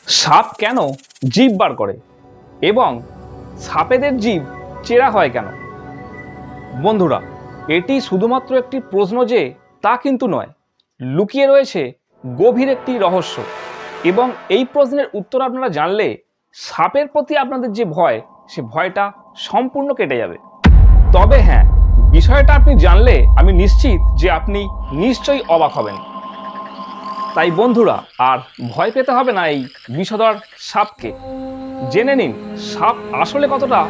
সাপ কেন জিভ বার করে এবং সাপেদের জিভ চেরা হয় কেন? বন্ধুরা, এটি শুধুমাত্র একটি প্রশ্ন যে তা কিন্তু নয়, লুকিয়ে রয়েছে গভীর একটি রহস্য। এবং এই প্রশ্নের উত্তর আপনারা জানলে সাপের প্রতি আপনাদের যে ভয়, সে ভয়টা সম্পূর্ণ কেটে যাবে। তবে হ্যাঁ, বিষয়টা আপনি জানলে আমি নিশ্চিত যে আপনি নিশ্চয়ই অবাক হবেন। তাই বন্ধুরা, আর ভয় পেতে হবে না এই বিষধর সাপকে। জেনে নিন সাপ আসলে কতটা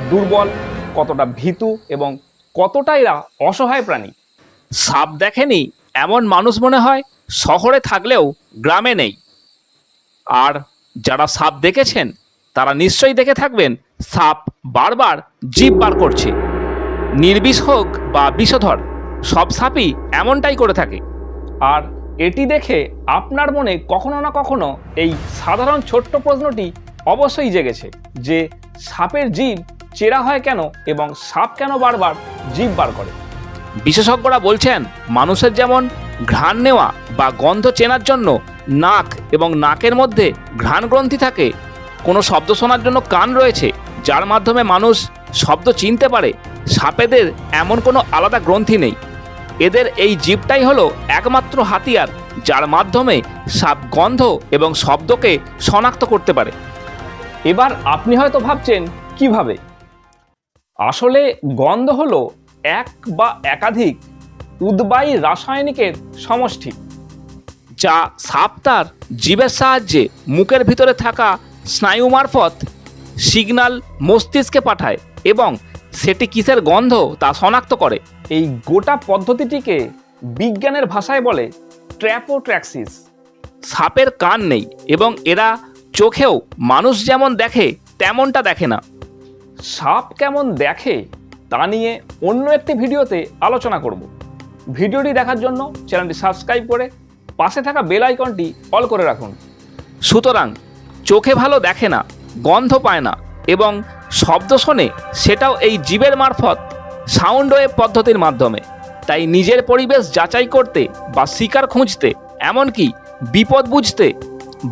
দুর্বল, কতটা ভীতু এবং কতটা এরা অসহায় প্রাণী। সাপ দেখেনি এমন মানুষ মনে হয় শহরে থাকলেও গ্রামে নেই। আর যারা সাপ দেখেছেন তারা নিশ্চয়ই দেখে থাকবেন সাপ বারবার জিভ বার করছে। নির্বিষ হোক বা বিষধর, সব সাপই এমনটাই করে থাকে। আর এটি দেখে আপনার মনে কখনো না কখনো এই সাধারণ ছোট্ট প্রশ্নটি অবশ্যই জেগেছে যে সাপের জিভ চেরা হয় কেন এবং সাপ কেন বারবার জিভ বার করে। বিশেষজ্ঞরা বলছেন মানুষের যেমন ঘ্রাণ নেওয়া বা গন্ধ চেনার জন্য নাক এবং নাকের মধ্যে ঘ্রাণ গ্রন্থি থাকে, কোনো শব্দ শোনার জন্য কান রয়েছে যার মাধ্যমে মানুষ শব্দ চিনতে পারে, সাপেদের এমন কোনো আলাদা গ্রন্থি নেই। এদের এই জিভটাই হলো একমাত্র হাতিয়ার যার মাধ্যমে সাপ গন্ধ এবং শব্দকে শনাক্ত করতে পারে। এবার আপনি হয়তো ভাবছেন কিভাবে? আসলে গন্ধ হলো এক বা একাধিক উদ্বায়ী রাসায়নিকের সমষ্টি, যা সাপ তার জিভের সাহায্যে মুখের ভিতরে থাকা স্নায়ু মারফত সিগন্যাল মস্তিষ্কে পাঠায় এবং সেটি কিসের গন্ধ তা শনাক্ত করে। এই গোটা পদ্ধতিটিকে বিজ্ঞানের ভাষায় বলে ট্র্যাপোট্র্যাক্সিস। সাপের কান নেই এবং এরা চোখেও মানুষ যেমন দেখে তেমনটা দেখে না। সাপ কেমন দেখে তা নিয়ে অন্য একটি ভিডিওতে আলোচনা করব। ভিডিওটি দেখার জন্য চ্যানেলটি সাবস্ক্রাইব করে পাশে থাকা বেল আইকনটি অল করে রাখুন। সুতরাং চোখে ভালো দেখে না, গন্ধ পায় না এবং শব্দ শোনে সেটাও এই জিভের মারফত সাউন্ড ওয়েভ পদ্ধতির মাধ্যমে। তাই নিজের পরিবেশ যাচাই করতে বা শিকার খুঁজতে, এমনকি বিপদ বুঝতে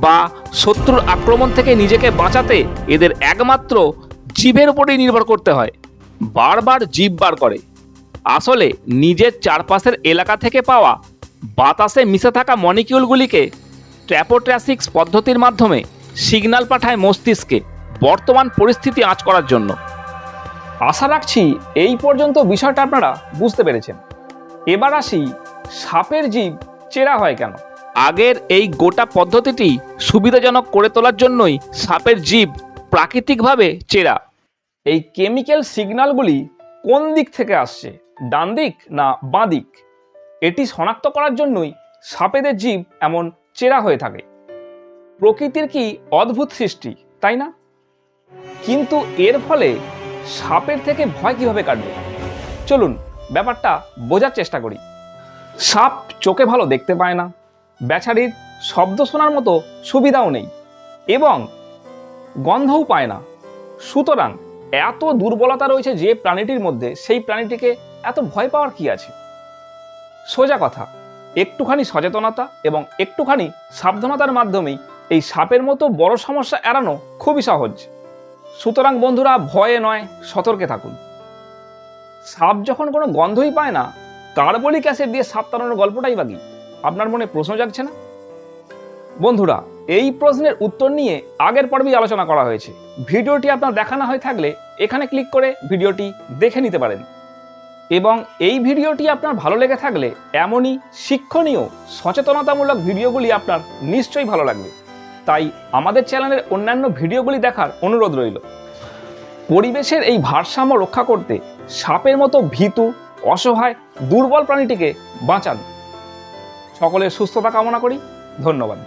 বা শত্রুর আক্রমণ থেকে নিজেকে বাঁচাতে এদের একমাত্র জিভের উপরেই নির্ভর করতে হয়। বারবার জিভ বার করে আসলে নিজের চারপাশের এলাকা থেকে পাওয়া বাতাসে মিশে থাকা মলিকিউলগুলিকে ট্র্যাপোট্র্যাক্সিস পদ্ধতির মাধ্যমে সিগন্যাল পাঠায় মস্তিষ্কে বর্তমান পরিস্থিতি আঁচ করার জন্য। আশা রাখছি এই পর্যন্ত বিষয়টা আপনারা বুঝতে পেরেছেন। এবার আসি সাপের জিভ চেরা হয় কেন। আগের এই গোটা পদ্ধতিটি সুবিধাজনক করে তোলার জন্যই সাপের জিভ প্রাকৃতিকভাবে চেরা। এই কেমিক্যাল সিগন্যালগুলি কোন দিক থেকে আসছে, ডান দিক না বাঁ দিক, এটি শনাক্ত করার জন্যই সাপেদের জিভ এমন চেরা হয়ে থাকে। প্রকৃতির কি অদ্ভুত সৃষ্টি, তাই না? কিন্তু এর ফলে সাপের থেকে ভয় কিভাবে কাটবে, চলুন ব্যাপারটা বোঝার চেষ্টা করি। সাপ চোখে ভালো দেখতে পায় না, বেচারির শব্দ শোনার মতো সুবিধাও নেই এবং গন্ধও পায় না। সুতরাং এত দুর্বলতা রয়েছে যে প্রাণীটির মধ্যে, সেই প্রাণীটিকে এত ভয় পাওয়ার কি আছে? সোজা কথা, একটুখানি সচেতনতা এবং একটুখানি সাবধানতার মাধ্যমেই এই সাপের মতো বড় সমস্যা এড়ানো খুবই সহজ। সুতরাং বন্ধুরা, ভয়ে নয়, সতর্কে থাকুন। সাপ যখন কোনো গন্ধই পায় না, কার্বলিক অ্যাসিড দিয়ে সাপ তাড়ানোর গল্পটাই বাকি। আপনার মনে প্রশ্ন জাগছে না? বন্ধুরা, এই প্রশ্নের উত্তর নিয়ে আগের পর্বেই আলোচনা করা হয়েছে। ভিডিওটি আপনার দেখা না হয়ে থাকলে এখানে ক্লিক করে ভিডিওটি দেখে নিতে পারেন। এবং এই ভিডিওটি আপনার ভালো লেগে থাকলে এমনই শিক্ষণীয় সচেতনতামূলক ভিডিওগুলি আপনার নিশ্চয়ই ভালো লাগবে। তাই আমাদের চ্যানেলের অন্যান্য ভিডিওগুলি দেখার অনুরোধ রইল। পরিবেশের এই ভারসাম্য রক্ষা করতে সাপের মতো ভীতু, অসহায়, দুর্বল প্রাণীটিকে বাঁচান। সকলের সুস্থতা কামনা করি। ধন্যবাদ।